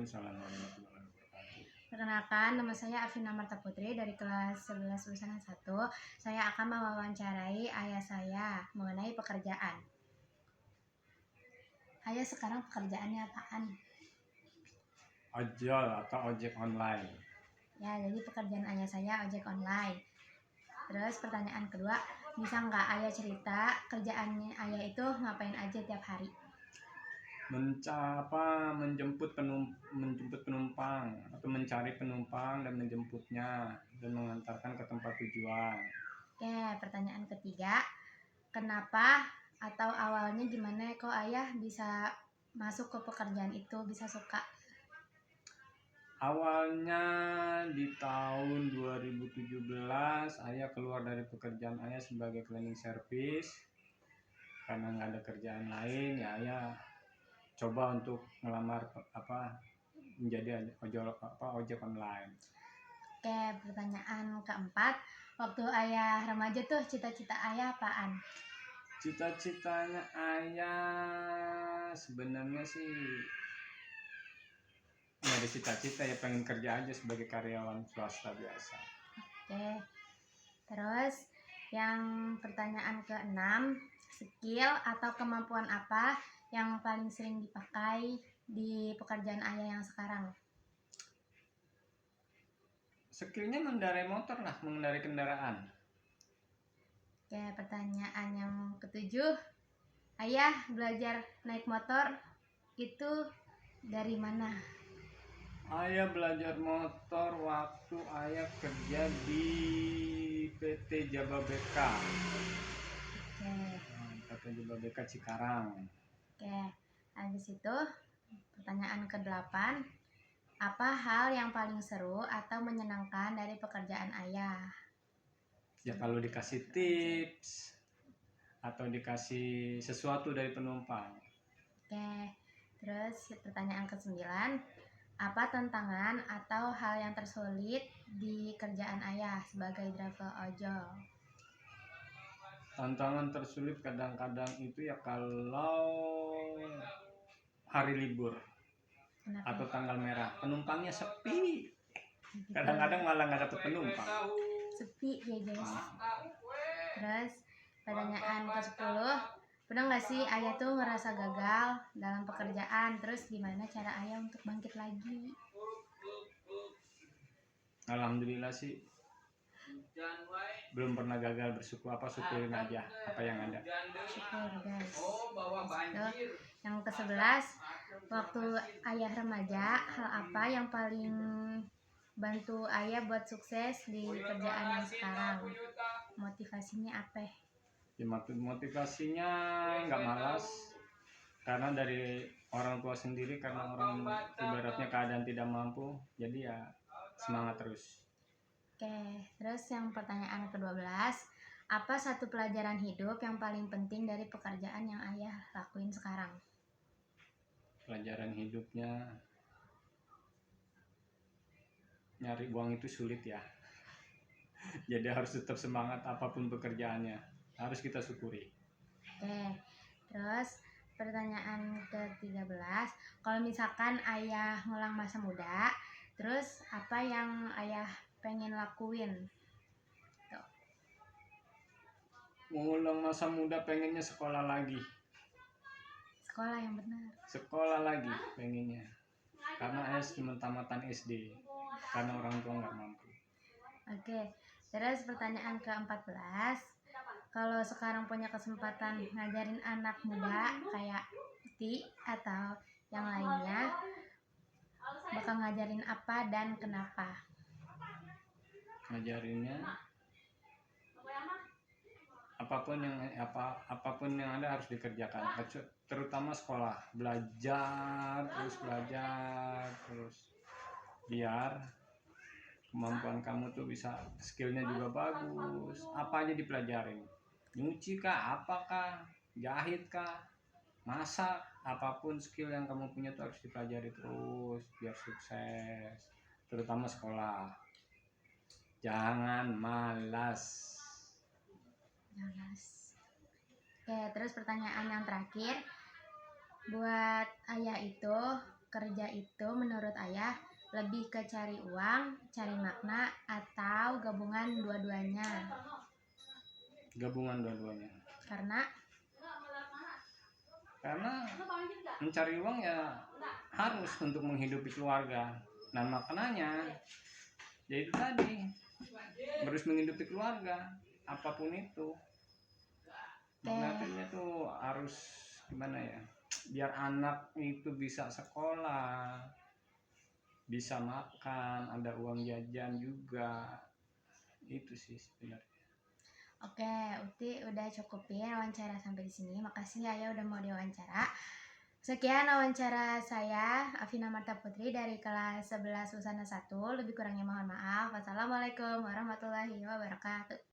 Waalaikumsalam warahmatullahi wabarakatuh. Perkenalkan, nama saya Afina Marta Putri dari kelas 11 Urusan 1. Saya akan mewawancarai ayah saya mengenai pekerjaan. Ayah sekarang pekerjaannya apaan? Ojol atau ojek online. Ya, jadi pekerjaan ayah saya ojek online. Terus pertanyaan kedua, bisa nggak ayah cerita kerjaannya ayah itu ngapain aja tiap hari? Menjemput penumpang atau mencari penumpang dan menjemputnya dan mengantarkan ke tempat tujuan. Oke, pertanyaan ketiga, kenapa atau awalnya gimana kok ayah bisa masuk ke pekerjaan itu, bisa suka? Awalnya di tahun 2017 ayah keluar dari pekerjaan ayah sebagai cleaning service karena nggak ada kerjaan lain, ya ayah coba untuk melamar menjadi ojek online. Oke, pertanyaan keempat, waktu ayah remaja tuh cita-cita ayah apaan? Cita-citanya ayah sebenarnya sih nggak ada cita-cita, ya pengen kerja aja sebagai karyawan swasta biasa. Oke, terus yang pertanyaan keenam, skill atau kemampuan apa yang paling sering dipakai di pekerjaan ayah yang sekarang? Skillnya mengendarai motor lah, mengendarai kendaraan. Oke, pertanyaan yang ketujuh, ayah belajar naik motor itu dari mana? Ayah belajar motor waktu ayah kerja di PT Jababeka. Oke. PT Jababeka Cikarang. Oke, habis itu pertanyaan ke-8, apa hal yang paling seru atau menyenangkan dari pekerjaan ayah? Ya kalau dikasih tips atau dikasih sesuatu dari penumpang. Oke, terus pertanyaan ke-9, apa tantangan atau hal yang tersulit di kerjaan ayah sebagai driver ojol? Tantangan tersulit kadang-kadang itu ya kalau hari libur. Kenapa? Atau tanggal merah, penumpangnya sepi, kadang-kadang malah nggak dapet penumpang. Sepi ya guys. Terus pertanyaan ke-10, pernah nggak sih ayah tuh ngerasa gagal dalam pekerjaan, terus gimana cara ayah untuk bangkit lagi? Alhamdulillah sih belum pernah gagal, syukurin aja apa yang ada. Syukur guys. Terus yang ke-11, waktu ayah remaja, hal apa yang paling bantu ayah buat sukses di kerjaan yang sekarang? Motivasinya apa? Ya, motivasinya nggak malas, karena dari orang tua sendiri, karena orang ibaratnya keadaan tidak mampu, jadi ya semangat terus. Oke, terus yang pertanyaan ke-12, apa satu pelajaran hidup yang paling penting dari pekerjaan yang ayah lakuin sekarang? Pelajaran hidupnya, nyari uang itu sulit ya. Jadi harus tetap semangat apapun pekerjaannya, harus kita syukuri. Oke, terus pertanyaan ke-13, kalau misalkan ayah ngulang masa muda, terus apa yang ayah pengen lakuin? Tuh. Mengulang masa muda pengennya sekolah lagi. Sekolah yang benar. Sekolah lagi pengennya, karena ayah cuma tamatan SD, karena orang tua nggak mampu. Oke, terus pertanyaan ke-14, kalau sekarang punya kesempatan ngajarin anak muda kayak Uti atau yang lainnya, bakal ngajarin apa dan kenapa? Ngajarinnya apapun yang ada harus dikerjakan, terutama sekolah, belajar terus biar kemampuan kamu tuh bisa, skillnya juga bagus. Apa aja dipelajarin, nyuci kah, apakah, jahit kah, masak, apapun skill yang kamu punya tuh harus dipelajari terus biar sukses, terutama sekolah. Jangan malas. Oke, terus pertanyaan yang terakhir, buat ayah itu kerja itu menurut ayah lebih ke cari uang, cari makna, atau gabungan dua-duanya? Gabungan dua-duanya. Karena mencari uang ya harus untuk menghidupi keluarga, dan maknanya ya itu tadi, harus menghidupi keluarga apapun itu. Maknanya tuh harus gimana ya, biar anak itu bisa sekolah, bisa makan, ada uang jajan juga. Itu sih sebenarnya. Oke, Uti udah cukupin wawancara sampai di sini. Makasih Ayah udah mau diwawancara. Sekian wawancara saya, Afina Marta Putri dari kelas 11 Usana 1. Lebih kurangnya mohon maaf. Wassalamualaikum warahmatullahi wabarakatuh.